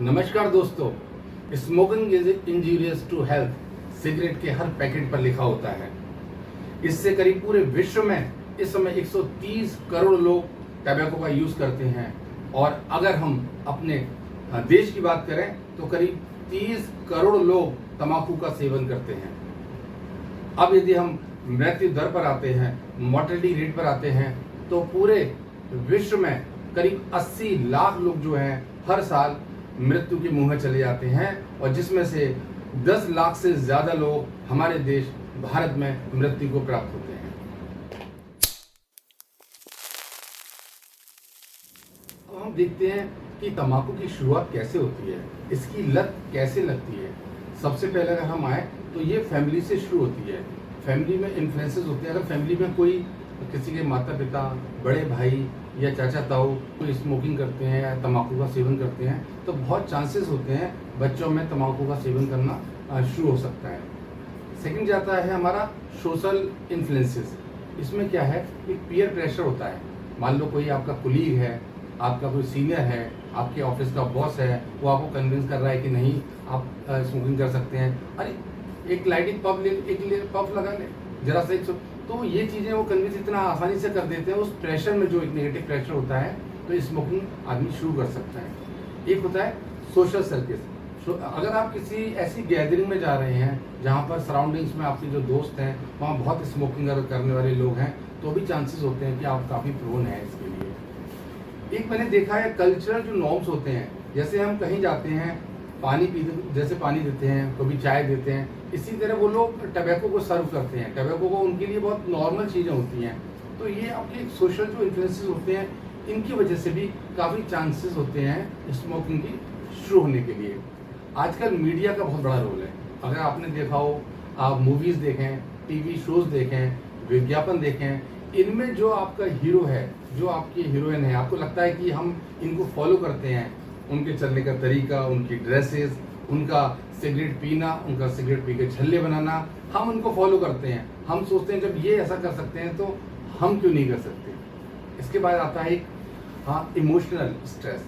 नमस्कार दोस्तों, smoking is injurious to health cigarette के हर पैकेट पर लिखा होता है। इससे करीब पूरे विश्व में इस समय 130 करोड़ लोग टबैको का यूज करते हैं और अगर हम अपने देश की बात करें तो करीब 30 करोड़ लोग तंबाकू का सेवन करते हैं। अब यदि हम मृत्यु दर पर आते हैं, मोर्टेलिटी रेट पर आते हैं, तो पूरे विश्व में करीब 80 लाख लोग जो हैं हर साल मृत्यु के मुंह में चले जाते हैं और जिसमें से 10 लाख से ज्यादा लोग हमारे देश भारत में मृत्यु को प्राप्त होते हैं। अब हम देखते हैं कि तंबाकू की शुरुआत कैसे होती है, इसकी लत कैसे लगती है। सबसे पहले अगर हम आए तो ये फैमिली से शुरू होती है। फैमिली में इन्फ्लुएंसेस होते हैं। अगर फैमिली में कोई किसी के माता पिता, बड़े भाई या चाचा ताऊ कोई स्मोकिंग करते हैं या तंबाकू का सेवन करते हैं तो बहुत चांसेस होते हैं बच्चों में तंबाकू का सेवन करना शुरू हो सकता है। सेकंड जाता है हमारा सोशल इन्फ्लुएंसेस। इसमें क्या है, एक पीयर प्रेशर होता है। मान लो कोई आपका कुलीग है, आपका कोई सीनियर है, आपके ऑफिस का बॉस है, वो आपको कन्विंस कर रहा है कि नहीं आप स्मोकिंग कर सकते हैं। अरे एक लाइटिंग पफ लगा ले जरा सा, तो ये चीज़ें वो कन्विंस इतना आसानी से कर देते हैं। उस प्रेशर में जो एक नेगेटिव प्रेशर होता है तो स्मोकिंग आदमी शुरू कर सकता है। एक होता है सोशल सर्किल। अगर आप किसी ऐसी गैदरिंग में जा रहे हैं जहाँ पर सराउंडिंग्स में आपके जो दोस्त हैं वहाँ बहुत स्मोकिंग करने वाले लोग हैं तो भी चांसेस होते हैं कि आप काफ़ी प्रोन हैं इसके लिए। एक मैंने देखा है कल्चरल जो नॉर्म्स होते हैं, जैसे हम कहीं जाते हैं पानी पीते, जैसे पानी देते हैं, कभी चाय देते हैं, इसी तरह वो लोग टबैको को सर्व करते हैं। टबैको को उनके लिए बहुत नॉर्मल चीज़ें होती हैं। तो ये आपके सोशल जो इन्फ्लुएंसेस होते हैं इनकी वजह से भी काफ़ी चांसेस होते हैं स्मोकिंग की शुरू होने के लिए। आजकल मीडिया का बहुत बड़ा रोल है। अगर आपने देखा हो, आप मूवीज़ देखें, टीवी शोज़ देखें, विज्ञापन देखें, इनमें जो आपका हीरो है, जो आपकी हीरोइन है, आपको लगता है कि हम इनको फॉलो करते हैं, उनके चलने का तरीका, उनकी ड्रेसेस, उनका सिगरेट पीना, उनका सिगरेट पी के छल्ले बनाना, हम उनको फॉलो करते हैं। हम सोचते हैं जब ये ऐसा कर सकते हैं तो हम क्यों नहीं कर सकते। इसके बाद आता है एक इमोशनल स्ट्रेस।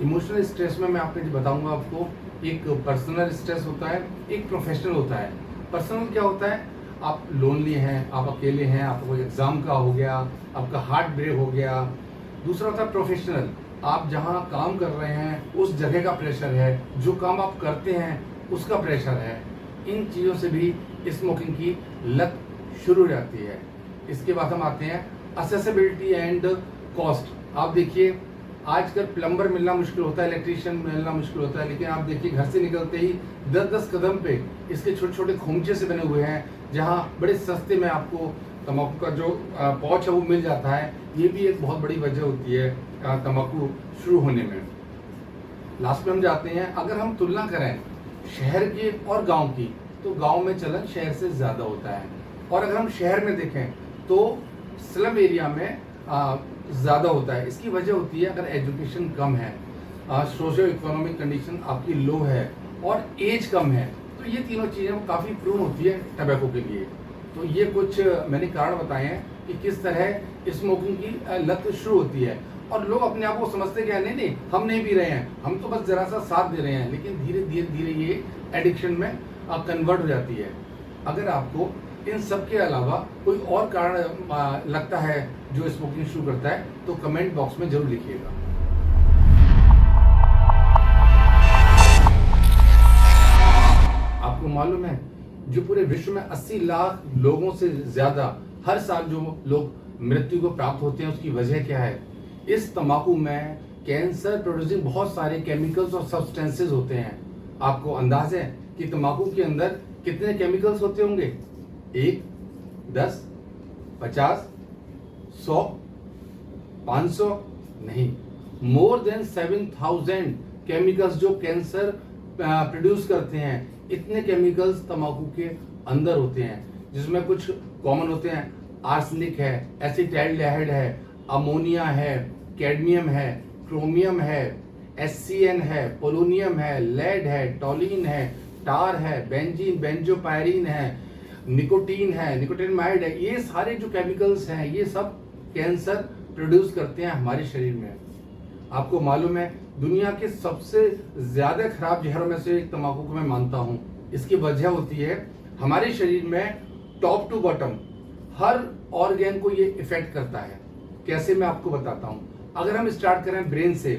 इमोशनल स्ट्रेस में मैं आपको बताऊंगा आपको, एक पर्सनल स्ट्रेस होता है, एक प्रोफेशनल होता है। पर्सनल क्या होता है, आप लोनली हैं, आप अकेले हैं, आपका कोई एग्जाम का हो गया, आपका हार्ट ब्रेक हो गया। दूसरा होता है प्रोफेशनल, आप जहाँ काम कर रहे हैं उस जगह का प्रेशर है, जो काम आप करते हैं उसका प्रेशर है। इन चीज़ों से भी स्मोकिंग की लत शुरू हो जाती है। इसके बाद हम आते हैं असेसिबिलिटी एंड कॉस्ट। आप देखिए आजकल प्लम्बर मिलना मुश्किल होता है, इलेक्ट्रीशियन मिलना मुश्किल होता है, लेकिन आप देखिए घर से निकलते ही 10-10 कदम पे इसके छोटे छोटे खोमचे से बने हुए हैं जहाँ बड़े सस्ते में आपको तंबाकू का जो पाउच है वो मिल जाता है। ये भी एक बहुत बड़ी वजह होती है तंबाकू शुरू होने में। लास्ट में हम जाते हैं, अगर हम तुलना करें शहर की और गांव की, तो गांव में चलन शहर से ज़्यादा होता है और अगर हम शहर में देखें तो स्लम एरिया में ज़्यादा होता है। इसकी वजह होती है अगर एजुकेशन कम है, सोशो इकोनॉमिक कंडीशन आपकी लो है और एज कम है, तो ये तीनों चीज़ें काफ़ी प्रून होती है टबैको के लिए। तो ये कुछ मैंने कारण बताए हैं कि किस तरह स्मोकिंग की लत शुरू होती है। और लोग अपने आप को समझते क्या, नहीं हम नहीं पी रहे हैं, हम तो बस जरा सा साथ दे रहे हैं, लेकिन धीरे धीरे ये एडिक्शन में कन्वर्ट हो जाती है। अगर आपको इन सब के अलावा कोई और कारण लगता है जो स्मोकिंग शुरू करता है तो कमेंट बॉक्स में जरूर लिखिएगा। आपको मालूम है जो पूरे विश्व में 80 लाख लोगों से ज्यादा हर साल जो लोग मृत्यु को प्राप्त होते हैं, उसकी वजह क्या है? इस तंबाकू में कैंसर प्रोड्यूसिंग बहुत सारे केमिकल्स और सब्सटेंसेस होते हैं। आपको अंदाज है कि तंबाकू के अंदर कितने केमिकल्स होते होंगे? 1, 10, 50, 100, 500 नहीं, मोर देन 7000 केमिकल्स जो कैंसर प्रोड्यूस करते हैं। इतने केमिकल्स तंबाकू के अंदर होते हैं, जिसमें कुछ कॉमन होते हैं, आर्सेनिक है, एसिटाइलडिहाइड है, अमोनिया है, कैडमियम है, क्रोमियम है, HCN है, पोलोनियम है, लेड है, टॉलिन है, टार है, बेंजीन, बेंजोपायरीन है, निकोटीन है, निकोटिनमाइड है। ये सारे जो केमिकल्स हैं ये सब कैंसर प्रोड्यूस करते हैं हमारे शरीर में। आपको मालूम है दुनिया के सबसे ज़्यादा खराब जहरों में से एक तंबाकू को मैं मानता हूँ। इसकी वजह होती है हमारे शरीर में टॉप टू बॉटम हर ऑर्गन को ये इफेक्ट करता है। कैसे, मैं आपको बताता हूँ। अगर हम स्टार्ट करें ब्रेन से,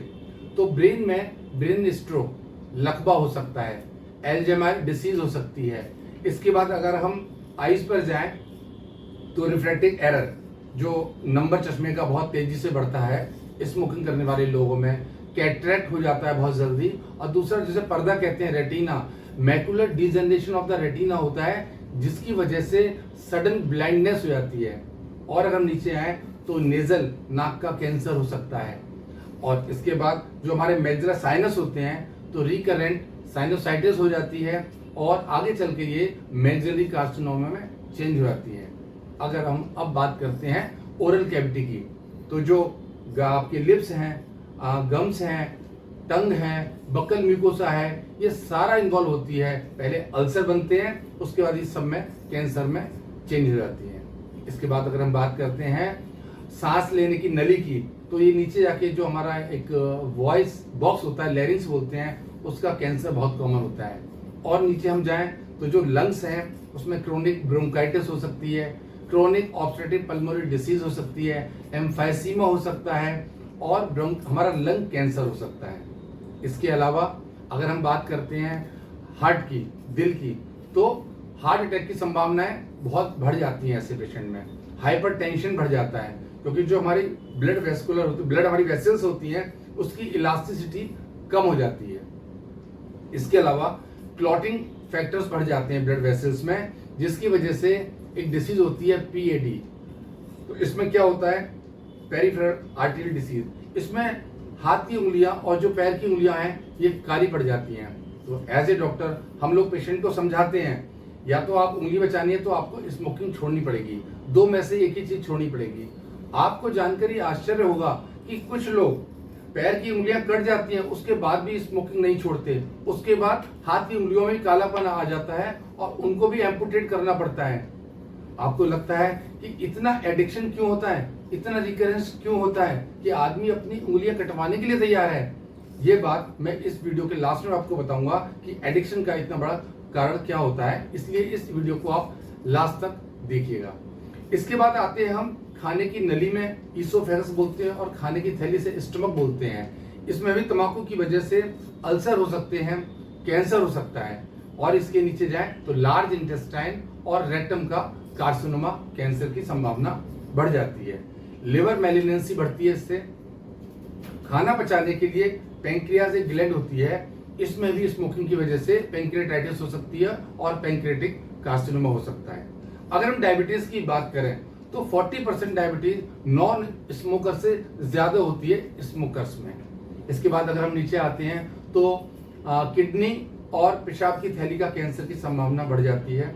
तो ब्रेन में ब्रेन स्ट्रोक, लकवा हो सकता है, एल्जाइमर डिसीज हो सकती है। इसके बाद अगर हम आइज पर जाएं तो रिफ्रैक्टिव एरर, जो नंबर चश्मे का बहुत तेजी से बढ़ता है स्मोकिंग करने वाले लोगों में, कैटरेक्ट हो जाता है बहुत जल्दी। और दूसरा जिसे पर्दा कहते हैं, retina, macular degeneration of the retina होता है, जिसकी वजह से सडन ब्लाइंडनेस हो जाती है। और अगर हम नीचे आए तो नेजल, नाक का कैंसर हो सकता है। और इसके बाद जो हमारे मेजर साइनस होते हैं तो रिकरेंट साइनोसाइटिस हो जाती है और आगे चल के ये मेजरली कार्सिनोमा में चेंज हो जाती है। अगर हम अब बात करते हैं ओरल कैविटी की, तो जो आपके लिप्स हैं, गम्स हैं, टंग है, बकल म्यूकोसा है, ये सारा इन्वॉल्व होती है। पहले अल्सर बनते हैं, उसके बाद इस सब में कैंसर में चेंज हो जाती है। इसके बाद अगर हम बात करते हैं सांस लेने की नली की, तो ये नीचे जाके जो हमारा एक वॉइस बॉक्स होता है, लैरिंग्स बोलते हैं, उसका कैंसर बहुत कॉमन होता है। और नीचे हम जाएं तो जो लंग्स हैं उसमें क्रोनिक ब्रोंकाइटिस हो सकती है, क्रोनिक ऑब्स्ट्रक्टिव पल्मोनरी डिसीज हो सकती है, एम्फाइसीमा हो सकता है और हमारा लंग कैंसर हो सकता है। इसके अलावा अगर हम बात करते हैं हार्ट की, दिल की, तो हार्ट अटैक की संभावनाएं बहुत बढ़ जाती हैं ऐसे पेशेंट में। हाइपरटेंशन बढ़ जाता है क्योंकि जो हमारी ब्लड वेस्कुलर होती है, ब्लड हमारी वेसल्स होती हैं, उसकी इलास्टिसिटी कम हो जाती है। इसके अलावा क्लॉटिंग फैक्टर्स बढ़ जाते हैं ब्लड वेसल्स में, जिसकी वजह से एक डिसीज होती है पीएडी। तो इसमें क्या होता है, पेरिफेरल आर्टरी डिसीज। इसमें हाथ की उंगलियां और जो पैर की उंगलियां हैं ये काली पड़ जाती हैं। तो एज ए डॉक्टर हम लोग पेशेंट को समझाते हैं, या तो आप उंगली बचानी है तो आपको स्मोकिंग छोड़नी पड़ेगी, दो में से एक ही चीज छोड़नी पड़ेगी। आपको जानकर आश्चर्य होगा कि कुछ लोग पैर की उंगलियां कट जाती हैं, उसके बाद भी स्मोकिंग नहीं छोड़ते, उसके बाद हाथ की उंगलियों में कालापन आ जाता है और उनको भी एम्पुटेट करना पड़ता है। आपको लगता है कि इतना एडिक्शन क्यों होता है, इतना रिकरेंस क्यों होता है कि आदमी अपनी उंगलियां कटवाने के लिए तैयार है। ये बात मैं इस वीडियो के लास्ट में आपको बताऊंगा कि एडिक्शन का इतना बड़ा कारण क्या होता है, इसलिए इस वीडियो को आप लास्ट तक देखिएगा। इसके बाद आते हैं हम खाने की नली में, ईसोफेगस बोलते हैं, और खाने की थैली से स्टमक बोलते हैं। इसमें भी तंबाकू की वजह से अल्सर हो सकते हैं, कैंसर हो सकता है। और इसके नीचे जाए तो लार्ज इंटेस्टाइन और रेक्टम का कार्सिनोमा, कैंसर की संभावना बढ़ जाती है। लिवर मैलिग्नेंसी बढ़ती है इससे। खाना पचाने के लिए पैंक्रियाज एक ग्लैंड होती है, इसमें भी स्मोकिंग की वजह से पैंक्रियाटाइटिस हो सकती है और पैंक्रियाटिक कार्सिनोमा हो सकता है। अगर हम डायबिटीज की बात करें तो 40% डायबिटीज नॉन स्मोकर से ज्यादा होती है स्मोकर्स में। इसके बाद अगर हम नीचे आते हैं तो किडनी और पेशाब की थैली का कैंसर की संभावना बढ़ जाती है।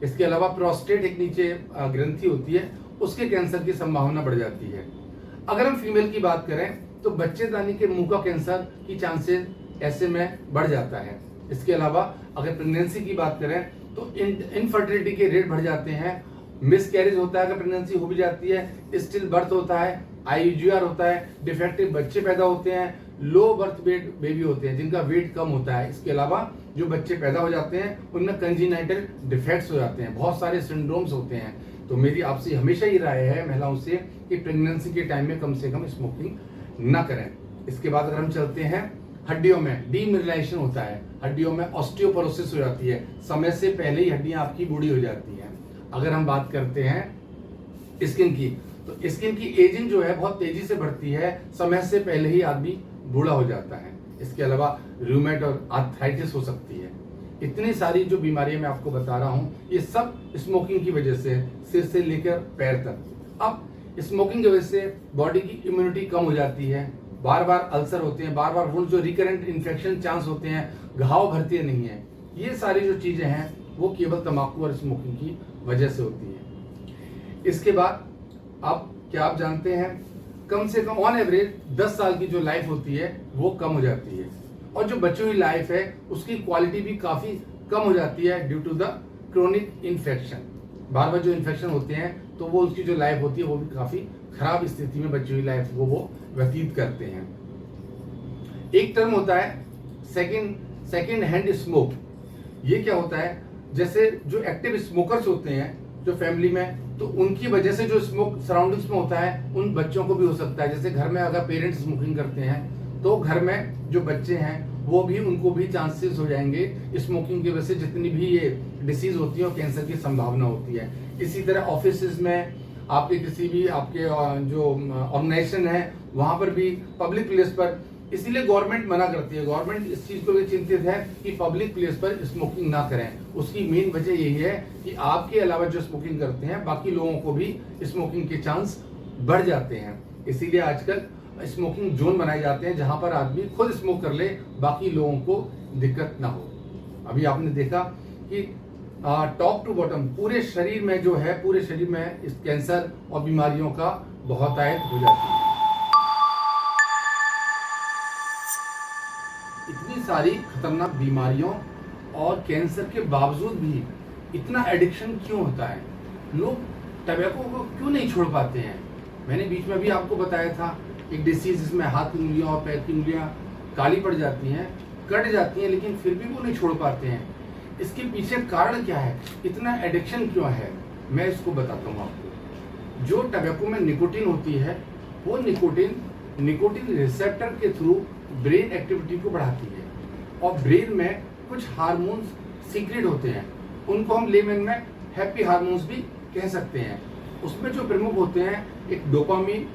इसके अलावा प्रोस्टेट एक नीचे ग्रंथि होती है, उसके कैंसर की संभावना बढ़ जाती है। अगर हम फीमेल की बात करें तो बच्चेदानी के मुंह का कैंसर की चांसेस ऐसे में बढ़ जाता है। इसके अलावा अगर प्रेगनेंसी की बात करें तो इनफर्टिलिटी के रेट बढ़ जाते हैं। मिस कैरेज होता है अगर प्रेगनेंसी हो भी जाती है, स्टिल बर्थ होता है, IUGR होता है, डिफेक्टिव बच्चे पैदा होते हैं, लो बर्थ वेट बेबी होते हैं जिनका वेट कम होता है। इसके अलावा जो बच्चे पैदा हो जाते हैं उनमें कंजीनाइटल डिफेक्ट्स हो जाते हैं, बहुत सारे सिंड्रोम्स होते हैं। तो मेरी आपसे हमेशा ही राय है महिलाओं से कि प्रेगनेंसी के टाइम में कम से कम स्मोकिंग ना करें। इसके बाद अगर हम चलते हैं, हड्डियों में डीमिनरलाइजेशन होता है, हड्डियों में ऑस्टियोपोरोसिस हो जाती है, समय से पहले ही हड्डियां आपकी बूढ़ी हो जाती हैं। अगर हम बात करते हैं स्किन की, तो स्किन की एजिंग जो है बहुत तेजी से बढ़ती है, समय से पहले ही आदमी बूढ़ा हो जाता है। इसके अलावा रूमेट और आर्थराइटिस हो सकती है। इतनी सारी जो बीमारियां मैं आपको बता रहा हूं, ये सब स्मोकिंग की वजह से, सिर से लेकर पैर तक। अब स्मोकिंग की वजह से बॉडी की इम्यूनिटी कम हो जाती है, बार बार अल्सर होते हैं, बार बार वुंड, जो रिकरेंट इन्फेक्शन चांस होते हैं, घाव भरते नहीं है। ये सारी जो चीजें हैं वो केवल तंबाकू और स्मोकिंग की वजह से होती है। इसके बाद अब क्या आप जानते हैं, कम से कम ऑन एवरेज 10 साल की जो लाइफ होती है वो कम हो जाती है, और जो बची हुई लाइफ है उसकी क्वालिटी भी काफी कम हो जाती है due to the chronic infection. बार बार जो इन्फेक्शन होते हैं तो वो उसकी जो लाइफ होती है वो भी काफी खराब स्थिति में बची हुई लाइफ वो व्यतीत करते हैं। एक टर्म होता है सेकंड हैंड स्मोक। ये क्या होता है, जैसे जो एक्टिव स्मोकर्स होते हैं जो फैमिली में, तो उनकी वजह से जो स्मोक सराउंडिंग्स में होता है उन बच्चों को भी हो सकता है। जैसे घर में अगर पेरेंट्स स्मोकिंग करते हैं तो घर में जो बच्चे हैं वो भी, उनको भी चांसेस हो जाएंगे स्मोकिंग की वजह से, जितनी भी ये डिसीज होती है और कैंसर की संभावना होती है। इसी तरह ऑफिस में, आपके किसी भी आपके जो ऑर्गेनाइजेशन है वहां पर भी, पब्लिक प्लेस पर, इसीलिए गवर्नमेंट मना करती है। गवर्नमेंट इस चीज को भी चिंतित है कि पब्लिक प्लेस पर स्मोकिंग ना करें। उसकी मेन वजह यही है कि आपके अलावा जो स्मोकिंग करते हैं बाकी लोगों को भी स्मोकिंग के चांस बढ़ जाते हैं। इसीलिए आजकल स्मोकिंग जोन बनाए जाते हैं जहां पर आदमी खुद स्मोक कर ले, बाकी लोगों को दिक्कत ना हो। अभी आपने देखा कि टॉप टू बॉटम पूरे शरीर में जो है, पूरे शरीर में इस कैंसर और बीमारियों का बहुतायत हो जाती है। इतनी सारी खतरनाक बीमारियों और कैंसर के बावजूद भी इतना एडिक्शन क्यों होता है? लोग टबैको को क्यों नहीं छोड़ पाते हैं? मैंने बीच में भी आपको बताया था एक डिसीज जिसमें हाथ की उंगलियां और पैर की उंगलियां काली पड़ जाती हैं, कट जाती हैं, लेकिन फिर भी वो नहीं छोड़ पाते हैं। इसके पीछे कारण क्या है, इतना एडिक्शन क्यों है? मैं इसको बताता हूँ आपको। जो टबैको में निकोटीन होती है, वो निकोटीन रिसेप्टर के थ्रू ब्रेन एक्टिविटी को बढ़ाती है और ब्रेन में कुछ हार्मोन्स सीक्रेट होते हैं, उनको हम लेमन में हैप्पी हार्मोन्स भी कह सकते हैं। उसमें जो प्रमुख होते हैं, एक डोपामीन,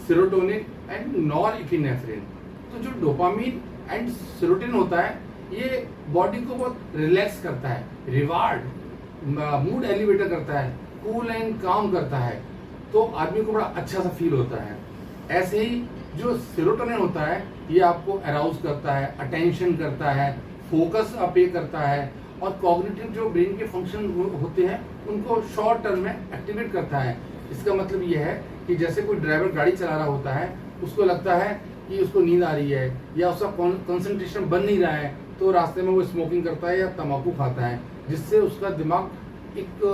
सेरोटोनिन एंड नॉरएपिनेफ्रिन। तो जो डोपामीन एंड सेरोटोनिन होता है ये बॉडी को बहुत रिलैक्स करता है, रिवार्ड, मूड एलिवेटर करता है, कूल एंड काम करता है, तो आदमी को बड़ा अच्छा सा फील होता है। ऐसे ही जो सेरोटोनिन होता है ये आपको अराउज करता है, अटेंशन करता है, फोकस पे करता है और कॉग्निटिव जो ब्रेन के फंक्शन होते हैं उनको शॉर्ट टर्म में एक्टिवेट करता है। इसका मतलब ये है कि जैसे कोई ड्राइवर गाड़ी चला रहा होता है, उसको लगता है कि उसको नींद आ रही है या उसका कंसंट्रेशन बन नहीं रहा है, तो रास्ते में वो स्मोकिंग करता है या तंबाकू खाता है, जिससे उसका दिमाग एक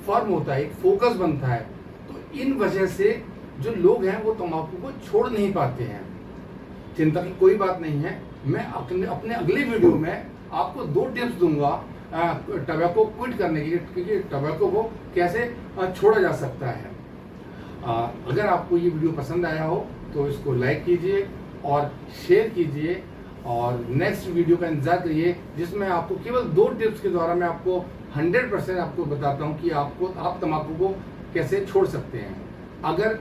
फर्म होता है, एक फोकस बनता है। तो इन वजह से जो लोग हैं वो तंबाकू को छोड़ नहीं पाते हैं। चिंता की कोई बात नहीं है, मैं अपने अगले वीडियो में आपको 2 टिप्स दूंगा टबैको क्विट करने की, क्योंकि टबैको को कैसे छोड़ा जा सकता है। अगर आपको ये वीडियो पसंद आया हो तो इसको लाइक कीजिए और शेयर कीजिए और नेक्स्ट वीडियो का इंतजार करिए, जिसमें आपको केवल 2 टिप्स के द्वारा मैं आपको 100% आपको बताता हूँ कि आप तंबाकू को कैसे छोड़ सकते हैं। अगर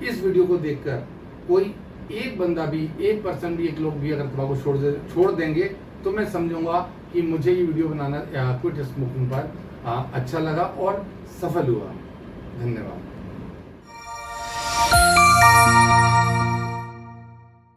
इस वीडियो को देखकर कोई एक बंदा भी, 1% भी, एक लोग भी अगर तंबाकू छोड़ देंगे तो मैं समझूंगा कि मुझे ये वीडियो बनाना क्विट स्मोकिंग पर अच्छा लगा और सफल हुआ। धन्यवाद।